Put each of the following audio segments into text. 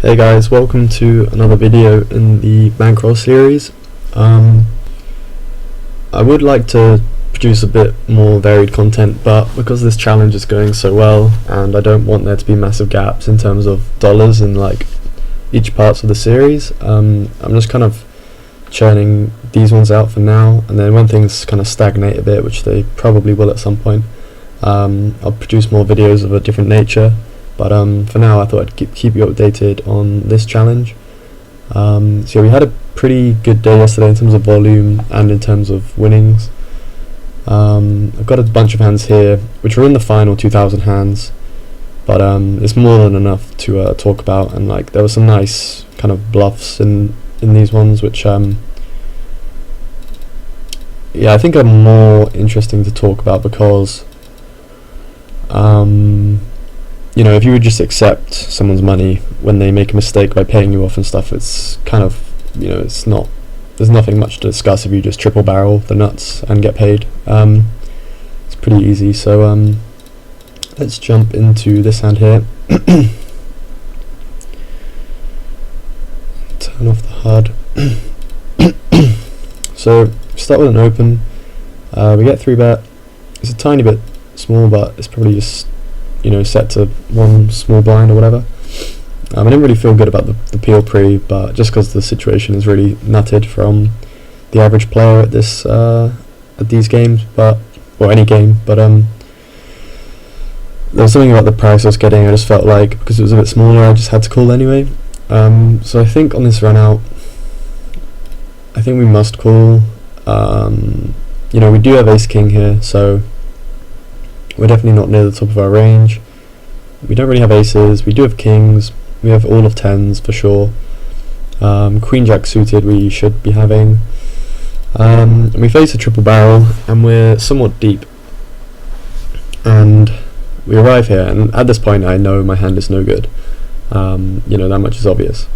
Hey guys, welcome to another video in the bankroll series. I would like to produce a bit more varied content, but because this challenge is going so well and I don't want there to be massive gaps in terms of dollars in like each parts of the series, I'm just kind of churning these ones out for now, and then when things kind of stagnate a bit, which they probably will at some point, I'll produce more videos of a different nature. But for now I thought I'd keep you updated on this challenge. So yeah, we had a pretty good day yesterday in terms of volume and in terms of winnings. I've got a bunch of hands here which are in the final 2,000 hands, but it's more than enough to talk about, and like there were some nice kind of bluffs in these ones which yeah, I think are more interesting to talk about because you know, if you would just accept someone's money when they make a mistake by paying you off and stuff, it's kind of, you know, it's not, there's nothing much to discuss if you just triple barrel the nuts and get paid. It's pretty easy, so let's jump into this hand here. Turn off the HUD. So start with an open. We get 3-bet. It's a tiny bit small, but it's probably just, you know, set to one small blind or whatever. I didn't really feel good about the peel pre, but just because the situation is really nutted from the average player at this at these games, or any game, but there was something about the price I was getting. I just felt like because it was a bit smaller, I just had to call anyway. So I think on this run out, I think we must call. You know, we do have ace king here, so we're definitely not near the top of our range. We don't really have aces. We do have kings. We have all of tens for sure. Queen jack suited we should be having. And we face a triple barrel and we're somewhat deep. And we arrive here, and at this point I know my hand is no good. You know, that much is obvious.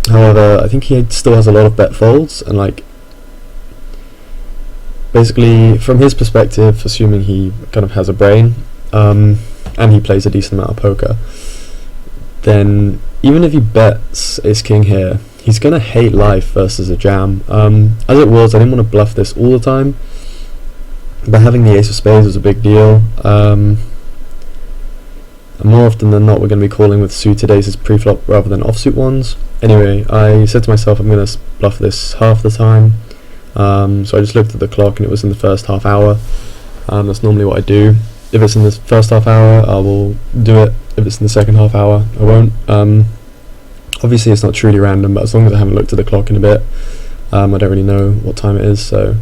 However, I think he still has a lot of bet folds, and like basically from his perspective, assuming he kind of has a brain, and he plays a decent amount of poker, then even if he bets ace king here, he's gonna hate life versus a jam. As it was, I didn't want to bluff this all the time, but having the ace of spades was a big deal. And more often than not, we're going to be calling with suited aces pre-flop rather than offsuit ones. Anyway, I said to myself I'm going to bluff this half the time. So I just looked at the clock and it was in the first half hour. That's normally what I do. If it's in the first half hour, I will do it. If it's in the second half hour, I won't. Obviously it's not truly random, but as long as I haven't looked at the clock in a bit, I don't really know what time it is. So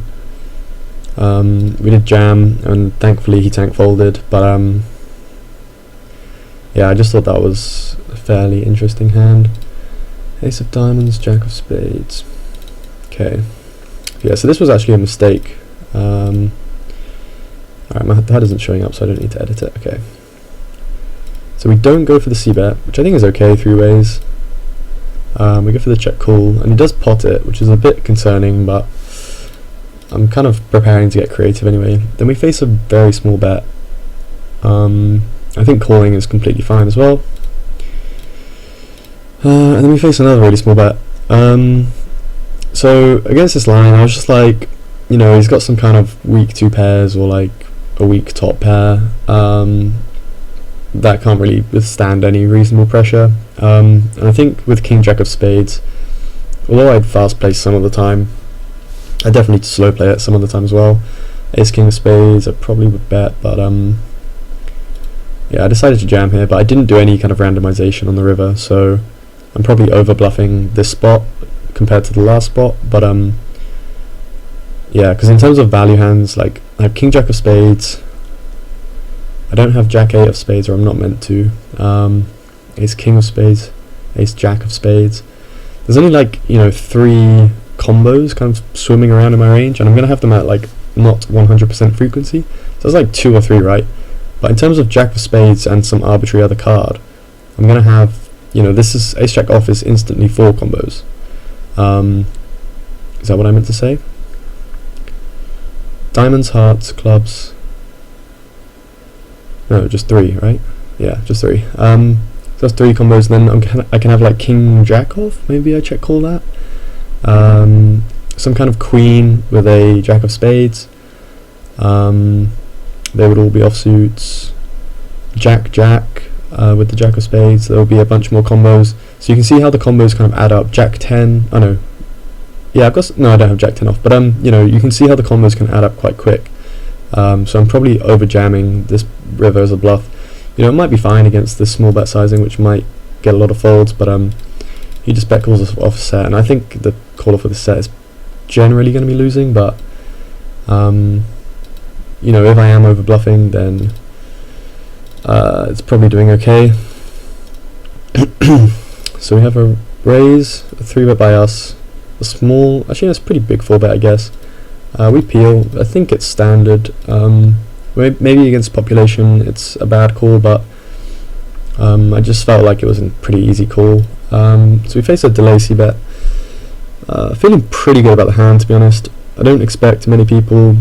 we did jam, and thankfully he tank folded, but yeah, I just thought that was a fairly interesting hand. Ace of diamonds, jack of spades. Okay. Yeah, so this was actually a mistake. Alright, my HUD isn't showing up, so I don't need to edit it. Okay. So we don't go for the c-bet, which I think is okay 3 ways. We go for the check call, and he does pot it, which is a bit concerning, but I'm kind of preparing to get creative anyway. Then we face a very small bet. I think calling is completely fine as well. And then we face another really small bet. So against this line, I was just like, you know, he's got some kind of weak 2 pairs or like a weak top pair that can't really withstand any reasonable pressure. And I think with king jack of spades, although I'd fast play some of the time, I definitely slow play it some of the time as well. Ace king of spades, I probably would bet, but yeah, I decided to jam here, but I didn't do any kind of randomization on the river, so I'm probably over bluffing this spot compared to the last spot. But yeah, because in terms of value hands, like I have king jack of spades, I don't have jack 8 of spades, or I'm not meant to. Ace king of spades, ace jack of spades. There's only like, you know, 3 combos kind of swimming around in my range, and I'm gonna have them at like not 100% frequency, so it's like 2 or 3, right? But in terms of jack of spades and some arbitrary other card, I'm gonna have, you know, this is ace jack off is instantly 4 combos. Is that what I meant to say? Diamonds, hearts, clubs. No, just 3, right? Yeah, just 3. So Does 3 combos, then I can have like king jack off, maybe I check call that. Some kind of queen with a jack of spades. They would all be offsuits. Jack jack with the jack of spades. There will be a bunch more combos. So you can see how the combos kind of add up. Jack 10. Oh no. Yeah, no, I don't have jack 10 off, but you know, you can see how the combos can add up quite quick. So I'm probably over jamming this river as a bluff. You know, it might be fine against this small bet sizing, which might get a lot of folds, but he just bet calls us off set, and I think the caller for the set is generally going to be losing, but you know, if I am over bluffing, then it's probably doing okay. So we have a raise, a 3-bet by us, a small, actually that's a pretty big 4-bet I guess. We peel. I think it's standard. Maybe against population it's a bad call, but I just felt like it was a pretty easy call. So we face a delay c-bet. Feeling pretty good about the hand, to be honest. I don't expect many people,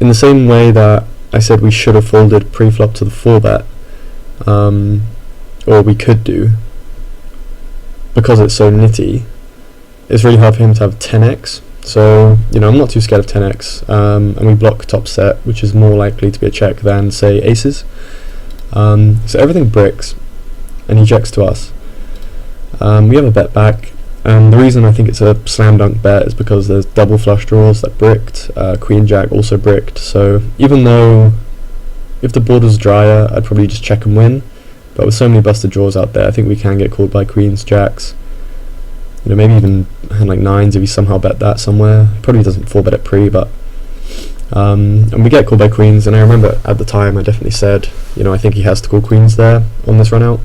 in the same way that I said we should have folded pre-flop to the 4-bet, or we could do, because it's so nitty. It's really hard for him to have 10x. So, you know, I'm not too scared of 10x, and we block top set, which is more likely to be a check than, say, aces. So everything bricks, and he checks to us. We have a bet back, and the reason I think it's a slam dunk bet is because there's double flush draws that bricked, queen jack also bricked, so even though if the board was drier, I'd probably just check and win, but with so many busted draws out there, I think we can get called by queens, jacks. You know, maybe even hand like 9s if he somehow bet that somewhere. Probably doesn't 4-bet it pre, but and we get called by queens, and I remember at the time I definitely said, you know, I think he has to call queens there on this run out.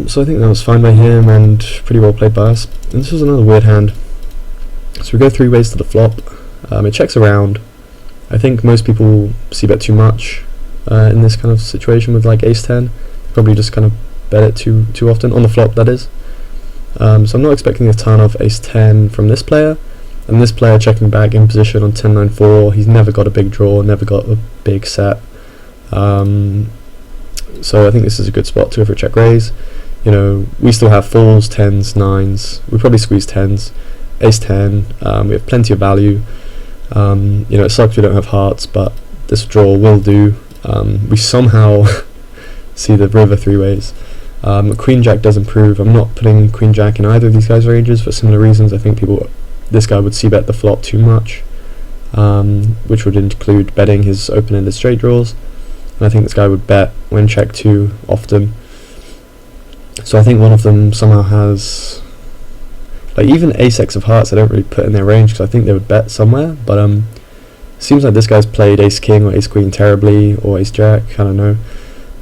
So I think that was fine by him and pretty well played by us. And this was another weird hand. So we go 3 ways to the flop. It checks around. I think most people c-bet too much in this kind of situation with like ace 10. Probably just kind of bet it too often on the flop, that is. So I'm not expecting a ton of ace 10 from this player, and this player checking back in position on 10-9-4. He's never got a big draw, never got a big set. So I think this is a good spot to go for a check raise. You know, we still have 4s, 10s, 9s. We probably squeeze 10s, ace 10. We have plenty of value. You know, it sucks we don't have hearts, but this draw will do. We somehow see the river 3 ways. Queen jack does improve. I'm not putting queen jack in either of these guys' ranges for similar reasons. I think this guy would c-bet the flop too much, which would include betting his open-ended straight draws, and I think this guy would bet when check 2 often. So I think one of them somehow has, like, even ace-x of hearts I don't really put in their range because I think they would bet somewhere, but seems like this guy's played ace king or ace queen terribly, or ace jack, I don't know.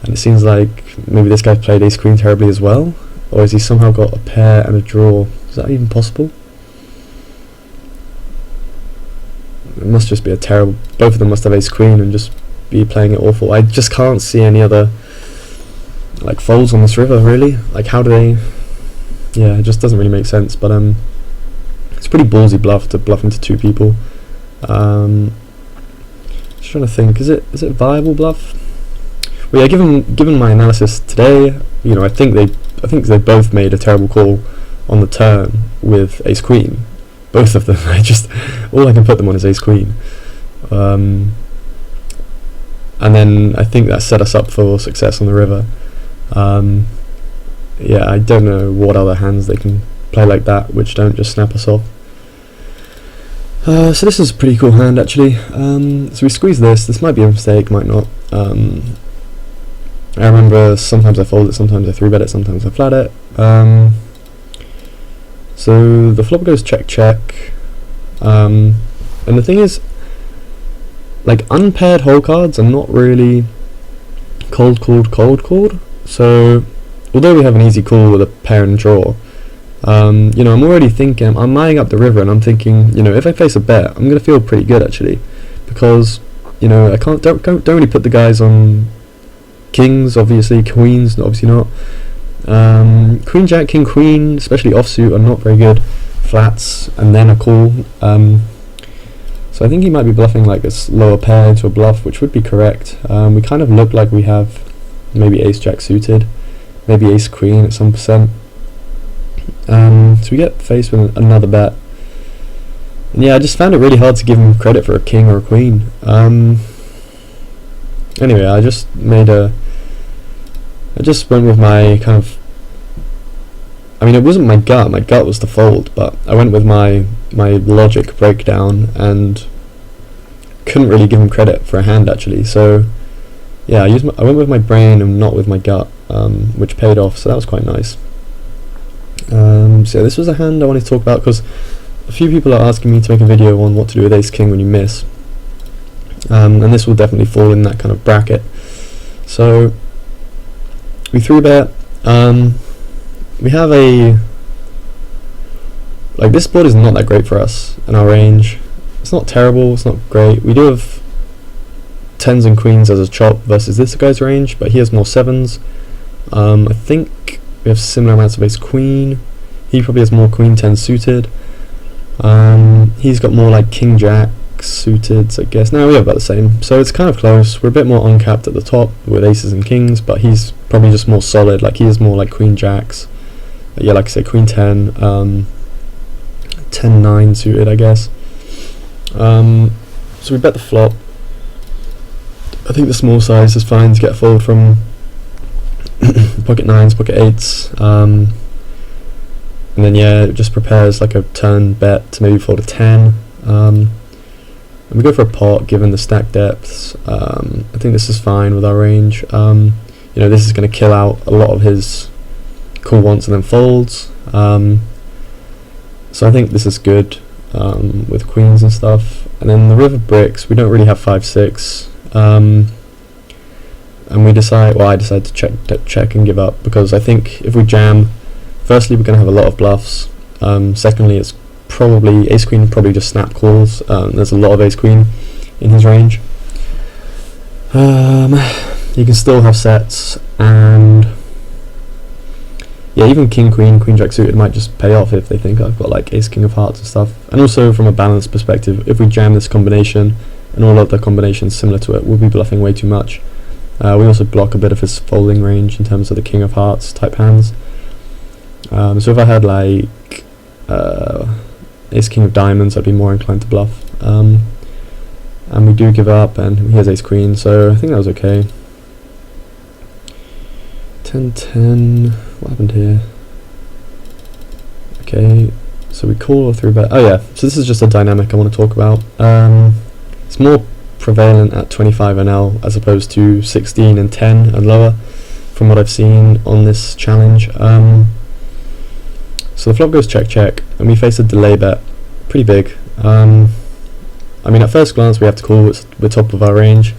And it seems like maybe this guy's played ace queen terribly as well, or has he somehow got a pair and a draw? Is that even possible? It must just be a terrible, both of them must have ace queen and just be playing it awful. I just can't see any other like folds on this river really. Like, how do they, yeah, it just doesn't really make sense, but it's a pretty ballsy bluff to bluff into 2 people. Just trying to think, is it viable bluff? Well, yeah, given my analysis today, you know, I think they both made a terrible call on the turn with ace queen, both of them. All I can put them on is ace queen, and then I think that set us up for success on the river. Yeah, I don't know what other hands they can play like that which don't just snap us off. So this is a pretty cool hand actually. So we squeeze this. This might be a mistake, might not. I remember sometimes I fold it, sometimes I 3-bet it, sometimes I flat it. So the flop goes check check, and the thing is, like, unpaired hole cards are not really cold called. So although we have an easy call with a pair and draw, you know, I'm already thinking, I'm eyeing up the river and I'm thinking, you know, if I face a bet, I'm gonna feel pretty good actually, because, you know, I don't really put the guys on kings, obviously, queens, obviously not. Queen jack, king queen, especially offsuit, are not very good. Flats and then a call. So I think he might be bluffing like this lower pair into a bluff, which would be correct. We kind of look like we have maybe ace jack suited, maybe ace queen at some percent. So we get faced with another bet, and yeah, I just found it really hard to give him credit for a king or a queen. Anyway, I just went with my kind of, I mean, it wasn't my gut was to fold, but I went with my logic breakdown and couldn't really give him credit for a hand actually. So yeah, I went with my brain and not with my gut, which paid off, so that was quite nice. So yeah, this was a hand I wanted to talk about because a few people are asking me to make a video on what to do with ace king when you miss, and this will definitely fall in that kind of bracket. So we 3-bet. We have this board is not that great for us in our range. It's not terrible, it's not great. We do have 10s and queens as a chop versus this guy's range, but he has more 7s. I think we have similar amounts of ace queen. He probably has more queen 10 suited. He's got more like king jack suited, I guess. Now we have about the same, so it's kind of close. We're a bit more uncapped at the top with aces and kings, but he's probably just more solid. Like he has more like queen jacks. Yeah, like I say, queen 10, 10-9 suited, I guess. So we bet the flop. I think the small size is fine to get a fold from pocket 9s, pocket 8s, and then yeah, it just prepares like a turn bet to maybe fold a 10. And we go for a pot given the stack depths. I think this is fine with our range. This is going to kill out a lot of his call once and then folds. So I think this is good with queens and stuff. And then the river bricks, we don't really have 5-6. And I decide to check and give up, because I think if we jam, firstly we're going to have a lot of bluffs. Secondly, it's probably ace queen probably just snap calls. There's a lot of ace queen in his range. You can still have sets, and yeah, even king queen, queen jack suited might just pay off if they think I've got like ace king of hearts and stuff. And also from a balance perspective, if we jam this combination and all other combinations similar to it, we'll be bluffing way too much. We also block a bit of his folding range in terms of the king of hearts type hands. So if I had like ace king of diamonds, I'd be more inclined to bluff. And we do give up, and he has ace queen, so I think that was okay. 10-10, what happened here? Okay, so we call or 3-bet. Oh yeah, so this is just a dynamic I want to talk about. It's more prevalent at 25 NL as opposed to 16 and 10 and lower from what I've seen on this challenge. So the flop goes check check, and we face a delay bet, pretty big. I mean, at first glance we have to call, we're top of our range.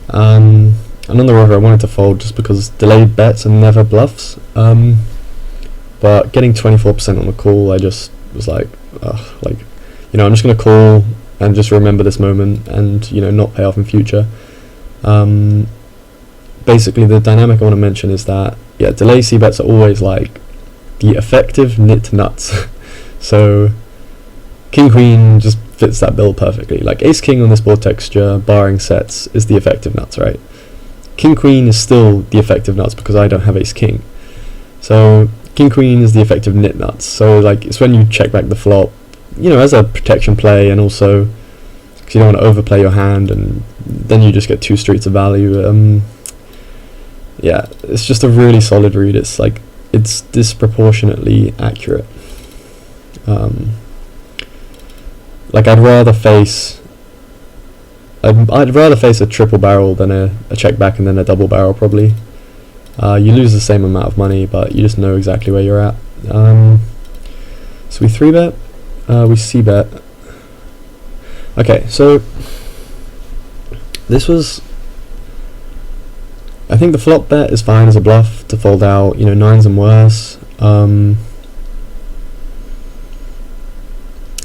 And on the river I wanted to fold just because delayed bets are never bluffs. But getting 24% on the call, I just was like, I'm just going to call and just remember this moment and, not pay off in future. Basically the dynamic I want to mention is that, yeah, delay c-bets are always like the effective nit nuts. So king queen just fits that bill perfectly. Like ace king on this board texture, barring sets, is the effective nuts, right? King queen is still the effective nuts because I don't have ace king. So king queen is the effective nit nuts. So like it's when you check back the flop, as a protection play, and also because you don't want to overplay your hand, and then you just get 2 streets of value. Yeah, it's just a really solid read. It's like it's disproportionately accurate. Like I'd rather face a triple barrel than a check back and then a double barrel probably. You lose the same amount of money, but you just know exactly where you're at. So we 3-bet, we c-bet. Okay, so this was, I think the flop bet is fine as a bluff to fold out, 9s and worse.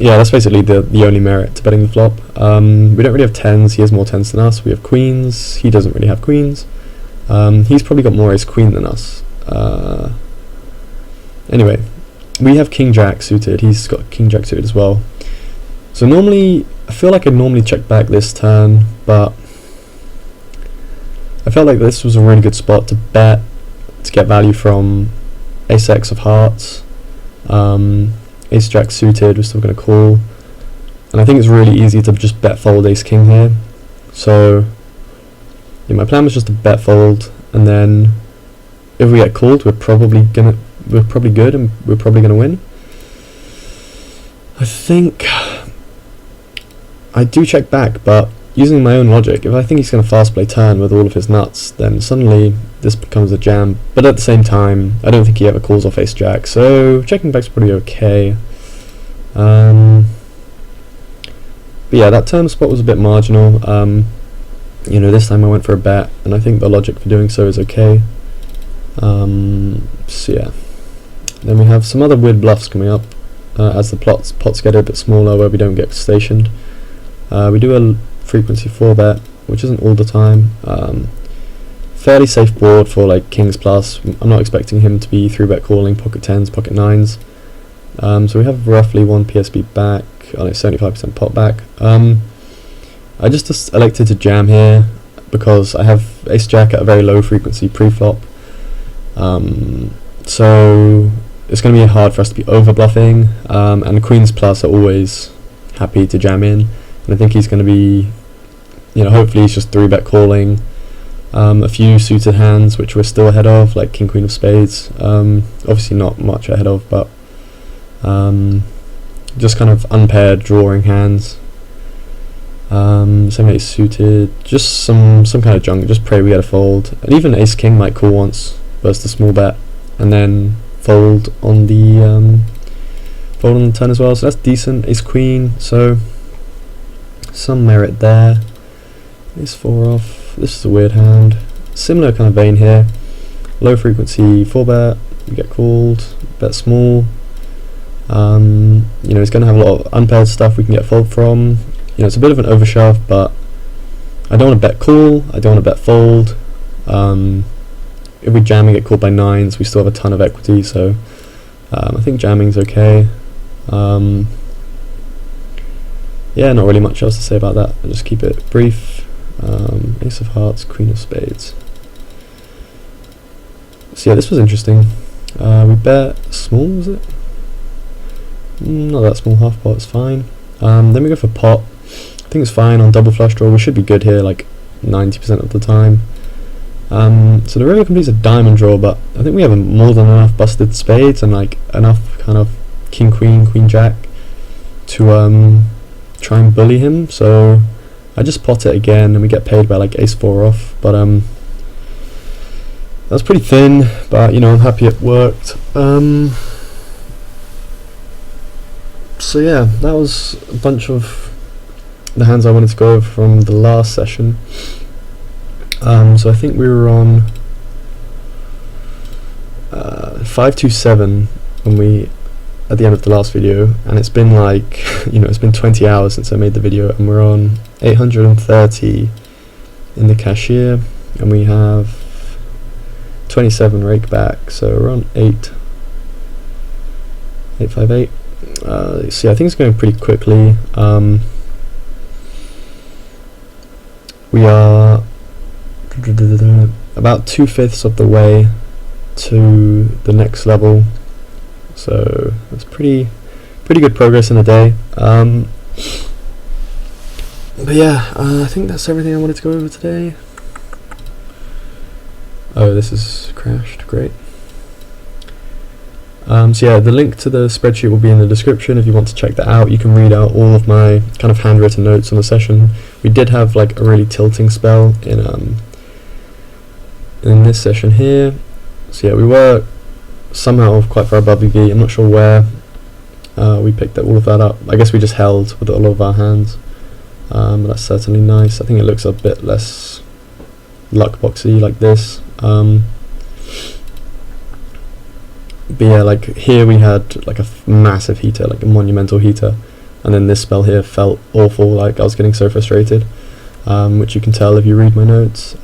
Yeah, that's basically the only merit to betting the flop. We don't really have 10s, he has more 10s than us. We have queens, he doesn't really have queens. He's probably got more ace queen than us. Anyway, we have king jack suited, he's got king jack suited as well. So normally, I feel like I'd normally check back this turn, but I felt like this was a really good spot to bet, to get value from ace-x of hearts, ace-jack suited, we're still going to call, and I think it's really easy to just bet fold ace-king here. So yeah, my plan was just to bet fold, and then if we get called, we're probably good and we're probably gonna win. I think I do check back, but using my own logic, if I think he's gonna fast play turn with all of his nuts, then suddenly this becomes a jam. But at the same time, I don't think he ever calls off ace jack, so checking back's pretty okay. But yeah, that turn spot was a bit marginal. You know, this time I went for a bet, and I think the logic for doing so is okay. So yeah, then we have some other weird bluffs coming up as the pots get a bit smaller where we don't get stationed. We do a frequency 4 bet, which isn't all the time. Fairly safe board for like kings plus. I'm not expecting him to be 3-bet calling pocket 10s, pocket 9s. So we have roughly 1 PSB back, on a 75% pot back. I just elected to jam here because I have ace jack at a very low frequency pre-flop. So it's going to be hard for us to be over bluffing, and queens plus are always happy to jam in, and I think he's going to be, you know, hopefully he's just 3-bet calling a few suited hands which we're still ahead of, like king queen of spades, obviously not much ahead of, but just kind of unpaired drawing hands. Same ace suited, just some kind of junk, just pray we get a fold, and even ace king might call once versus the small bet, and then fold on the turn as well, so that's decent. Ace queen, so some merit there. Ace 4 off, this is a weird hand, similar kind of vein here, low frequency 4 bet, we get called, bet small. You know, he's going to have a lot of unpaired stuff we can get fold from. You know, it's a bit of an overshove, but I don't want to bet call, I don't want to bet fold. If we jam and get called by 9s, we still have a ton of equity, so I think jamming's okay. Yeah, not really much else to say about that, I'll just keep it brief. Ace of hearts, queen of spades. So yeah, this was interesting. We bet small, was it? Not that small, half pot is fine. Then we go for pot. I think it's fine on double flush draw, we should be good here like 90% of the time. So the river completes a diamond draw, but I think we have more than enough busted spades and like enough kind of king queen, queen jack to try and bully him, so I just pot it again and we get paid by like ace 4 off, but that's pretty thin, but you know, I'm happy it worked. So yeah, that was a bunch of the hands I wanted to go over from the last session. So I think we were on 527 when we at the end of the last video, and it's been like, you know, it's been 20 hours since I made the video, and we're on 830 in the cashier, and we have 27 rake back, so we're on 858. So yeah, I think it's going pretty quickly. We are about 2/5 of the way to the next level, so that's pretty good progress in a day. But yeah, I think that's everything I wanted to go over today. Oh, this is crashed, great. So yeah, the link to the spreadsheet will be in the description if you want to check that out. You can read out all of my kind of handwritten notes on the session. We did have like a really tilting spell in this session here. So yeah, we were somehow quite far above EV. I'm not sure where we picked all of that up. I guess we just held with all of our hands. But that's certainly nice. I think it looks a bit less luck boxy like this. But yeah, like here we had like a massive heater, like a monumental heater, and then this spell here felt awful, like I was getting so frustrated, which you can tell if you read my notes.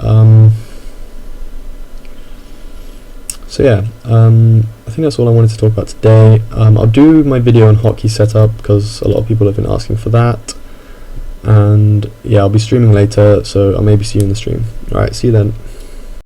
So yeah, I think that's all I wanted to talk about today. I'll do my video on hotkey setup because a lot of people have been asking for that, and yeah, I'll be streaming later, so I'll maybe see you in the stream. Alright, see you then.